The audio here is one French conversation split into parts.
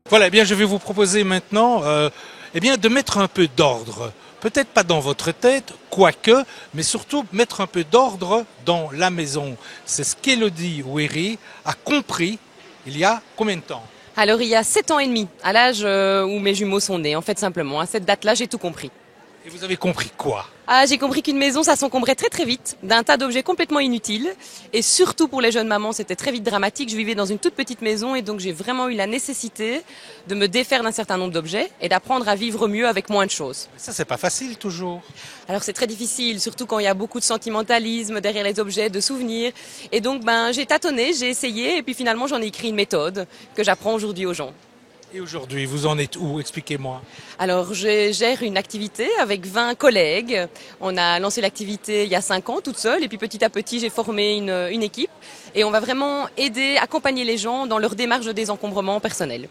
Voilà, eh bien, je vais vous proposer maintenant eh bien, de mettre un peu d'ordre. Peut-être pas dans votre tête, quoique, mais surtout mettre un peu d'ordre dans la maison. C'est ce qu'Élodie Ouéry a compris il y a combien de temps? Alors il y a 7 ans et demi, à l'âge où mes jumeaux sont nés, en fait simplement. À cette date-là, j'ai tout compris. Et vous avez compris quoi? Ah, j'ai compris qu'une maison, ça s'encombrait très très vite, d'un tas d'objets complètement inutiles. Et surtout pour les jeunes mamans, c'était très vite dramatique. Je vivais dans une toute petite maison et donc j'ai vraiment eu la nécessité de me défaire d'un certain nombre d'objets et d'apprendre à vivre mieux avec moins de choses. Ça, c'est pas facile toujours. Alors c'est très difficile, surtout quand il y a beaucoup de sentimentalisme derrière les objets, de souvenirs. Et donc j'ai tâtonné, j'ai essayé et puis finalement j'en ai écrit une méthode que j'apprends aujourd'hui aux gens. Et aujourd'hui, vous en êtes où? Expliquez-moi. Alors, je gère une activité avec 20 collègues. On a lancé l'activité il y a 5 ans, toute seule. Et puis, petit à petit, j'ai formé une équipe. Et on va vraiment aider, accompagner les gens dans leur démarche de désencombrement personnel.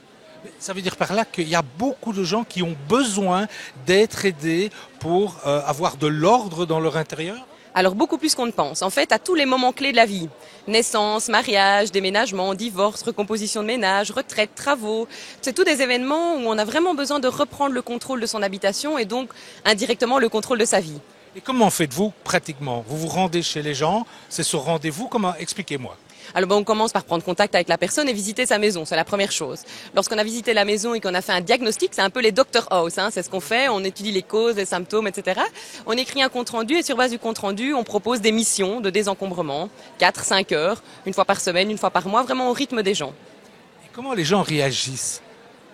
Ça veut dire par là qu'il y a beaucoup de gens qui ont besoin d'être aidés pour avoir de l'ordre dans leur intérieur? Alors beaucoup plus qu'on ne pense. En fait, à tous les moments clés de la vie, naissance, mariage, déménagement, divorce, recomposition de ménage, retraite, travaux, c'est tous des événements où on a vraiment besoin de reprendre le contrôle de son habitation et donc indirectement le contrôle de sa vie. Et comment faites-vous pratiquement? Vous vous rendez chez les gens, c'est sur rendez-vous, comment? Expliquez-moi. Alors on commence par prendre contact avec la personne et visiter sa maison, c'est la première chose. Lorsqu'on a visité la maison et qu'on a fait un diagnostic, c'est un peu les Dr House, c'est ce qu'on fait, on étudie les causes, les symptômes, etc. On écrit un compte-rendu et sur base du compte-rendu, on propose des missions de désencombrement, 4-5 heures, une fois par semaine, une fois par mois, vraiment au rythme des gens. Et comment les gens réagissent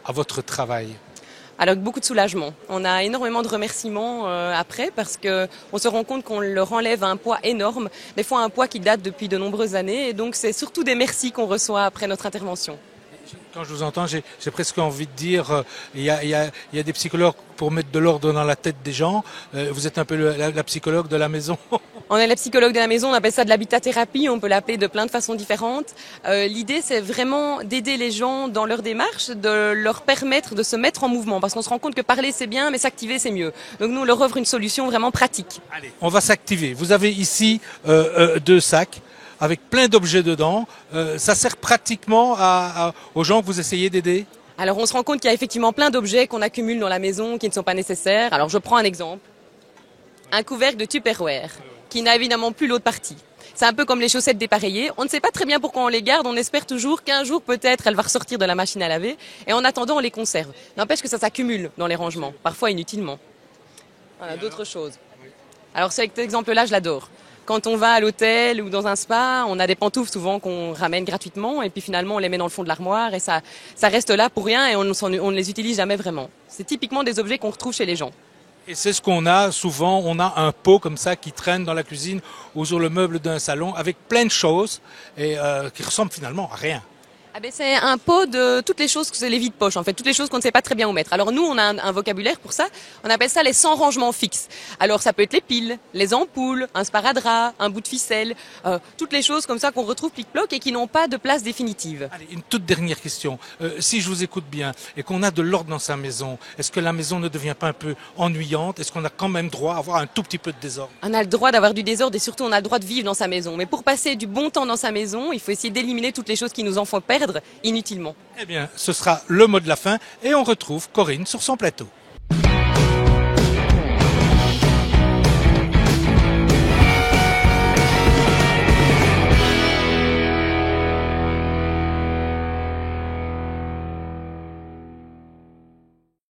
à votre travail? Alors beaucoup de soulagement. On a énormément de remerciements après parce que on se rend compte qu'on leur enlève un poids énorme, des fois un poids qui date depuis de nombreuses années et donc c'est surtout des merci qu'on reçoit après notre intervention. Quand je vous entends, j'ai presque envie de dire, il y a des psychologues pour mettre de l'ordre dans la tête des gens. Vous êtes un peu la psychologue de la maison. On est la psychologue de la maison, on appelle ça de l'habitat-thérapie, on peut l'appeler de plein de façons différentes. L'idée, c'est vraiment d'aider les gens dans leur démarche, de leur permettre de se mettre en mouvement, parce qu'on se rend compte que parler c'est bien, mais s'activer c'est mieux. Donc nous, on leur offre une solution vraiment pratique. Allez, on va s'activer. Vous avez ici 2 sacs avec plein d'objets dedans. Ça sert pratiquement aux gens que vous essayez d'aider? Alors on se rend compte qu'il y a effectivement plein d'objets qu'on accumule dans la maison qui ne sont pas nécessaires. Alors je prends un exemple. Un couvercle de Tupperware qui n'a évidemment plus l'autre partie. C'est un peu comme les chaussettes dépareillées. On ne sait pas très bien pourquoi on les garde. On espère toujours qu'un jour, peut-être, elle va ressortir de la machine à laver. Et en attendant, on les conserve. N'empêche que ça s'accumule dans les rangements, parfois inutilement. Voilà, d'autres choses. Alors cet exemple-là, je l'adore. Quand on va à l'hôtel ou dans un spa, on a des pantoufles souvent qu'on ramène gratuitement et puis finalement on les met dans le fond de l'armoire et ça reste là pour rien et on ne les utilise jamais vraiment. C'est typiquement des objets qu'on retrouve chez les gens. Et c'est ce qu'on a souvent, on a un pot comme ça qui traîne dans la cuisine ou sur le meuble d'un salon avec plein de choses et qui ressemblent finalement à rien. Ah ben c'est un pot de toutes les choses, c'est les vides poches en fait, toutes les choses qu'on ne sait pas très bien où mettre. Alors nous on a un vocabulaire pour ça, on appelle ça les 100 rangements fixes. Alors ça peut être les piles, les ampoules, un sparadrap, un bout de ficelle, toutes les choses comme ça qu'on retrouve plic-ploc et qui n'ont pas de place définitive. Allez, une toute dernière question. Si je vous écoute bien et qu'on a de l'ordre dans sa maison, est-ce que la maison ne devient pas un peu ennuyante? Est-ce qu'on a quand même droit à avoir un tout petit peu de désordre? On a le droit d'avoir du désordre et surtout on a le droit de vivre dans sa maison. Mais pour passer du bon temps dans sa maison, il faut essayer d'éliminer toutes les choses qui nous en font perdre inutilement. Eh bien, ce sera le mot de la fin et on retrouve Corinne sur son plateau.